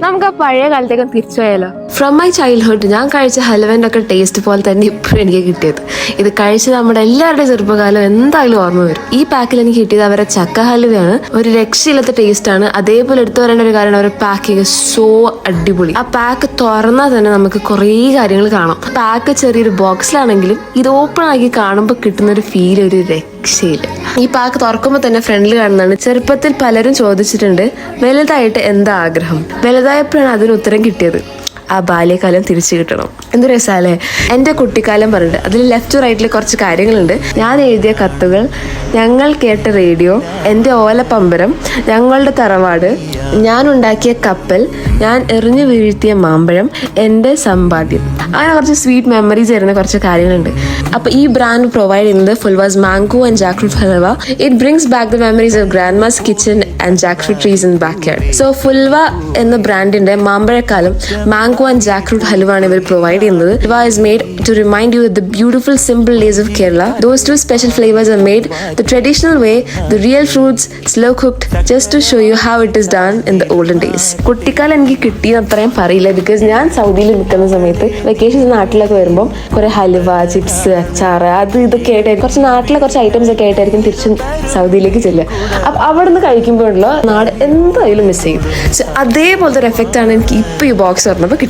നമുക്ക് ആ പഴയ കാലത്തേക്ക് തിരിച്ചു പോയാലോ? ഫ്രം മൈ ചൈൽഡ്ഹുഡ് ഞാൻ കഴിച്ച ഹൽവൻ്റെ ഒക്കെ ടേസ്റ്റ് പോലെ തന്നെ ഇപ്പോഴും എനിക്ക് കിട്ടിയത്. ഇത് കഴിച്ച് നമ്മുടെ എല്ലാവരുടെയും ചെറുപ്പകാലം എന്തായാലും ഓർമ്മ വരും. ഈ പാക്കിൽ എനിക്ക് കിട്ടിയത് അവരുടെ ചക്ക ഹൽവയാണ്. ഒരു രക്ഷയില്ലാത്ത ടേസ്റ്റാണ്. അതേപോലെ എടുത്തു പറയേണ്ട ഒരു കാര്യമാണ് അവരുടെ പാക്കിങ് സോ അടിപൊളി. ആ പാക്ക് തുറന്നാൽ തന്നെ നമുക്ക് കുറേ കാര്യങ്ങൾ കാണാം. പാക്ക് ചെറിയൊരു ബോക്സിലാണെങ്കിലും ഇത് ഓപ്പൺ ആക്കി കാണുമ്പോൾ കിട്ടുന്ന ഒരു ഫീൽ ഒരു രക്ഷയില്ല. ഈ പാക്ക് തുറക്കുമ്പോൾ തന്നെ ഫ്രണ്ടിൽ കാണുന്നതാണ്. ചെറുപ്പത്തിൽ പലരും ചോദിച്ചിട്ടുണ്ട് വലുതായിട്ട് എന്താ ആഗ്രഹം. വലുതായപ്പോഴാണ് അതിന് ഉത്തരം കിട്ടിയത്. ആ ബാല്യകാലം തിരിച്ചു കിട്ടണം. എന്ത് രസാലേ. എൻ്റെ കുട്ടിക്കാലം പറഞ്ഞിട്ട് അതിൽ ലെഫ്റ്റ് റൈറ്റിൽ കുറച്ച് കാര്യങ്ങളുണ്ട്. ഞാൻ എഴുതിയ കത്തുകൾ, ഞങ്ങൾ കേട്ട റേഡിയോ, എൻ്റെ ഓലപ്പമ്പരം, ഞങ്ങളുടെ തറവാട്, ഞാൻ ഉണ്ടാക്കിയ കപ്പൽ, ഞാൻ എറിഞ്ഞു വീഴ്ത്തിയ മാമ്പഴം, എൻ്റെ സമ്പാദ്യം. അങ്ങനെ കുറച്ച് സ്വീറ്റ് മെമ്മറീസ് തരുന്ന കുറച്ച് കാര്യങ്ങളുണ്ട്. അപ്പോൾ ഈ ബ്രാൻഡ് പ്രൊവൈഡ് ചെയ്യുന്നത് Fulva's mango and jackfruit halwa. It brings back the memories of grandma's kitchen and jackfruit trees in backyard. So Fulva എന്ന ബ്രാൻഡിന്റെ മാമ്പഴക്കാലം മാംഗോ and jackfruit halwa ആണ് ഇവർ പ്രൊവൈഡ് ചെയ്യുന്നത്. Halwa is made to remind you of the beautiful simple days of Kerala. Those two special flavors are made the traditional way, the real fruits slow cooked, just to show you how it is done in the olden days. കുട്ടിക്കാലം എനിക്ക് കിട്ടിയെന്ന് അത്രയും പറയില്ല. Because ഞാൻ സൗദിയിൽ നിൽക്കുന്ന സമയത്ത് vacation നാട്ടിലൊക്കെ വരുമ്പോൾ കുറെ ഹലുവ, ചിപ്സ്, അച്ചാറ്, അത് ഇതൊക്കെ ആയിട്ടായിരിക്കും കുറച്ച് നാട്ടിലെ കുറച്ച് ഐറ്റംസ് ഒക്കെ ആയിട്ടായിരിക്കും തിരിച്ചും സൗദിയിലേക്ക് ചെല്ലുക. അപ്പം അവിടെ നിന്ന് കഴിക്കുമ്പോഴുള്ള നാട് എന്തായാലും മിസ് ചെയ്യും. സോ അതേപോലത്തെ ഒരു എഫക്റ്റ് ആണ് എനിക്ക് ഇപ്പോൾ ഈ ബോക്സ് പറഞ്ഞപ്പോൾ കിട്ടിയത്.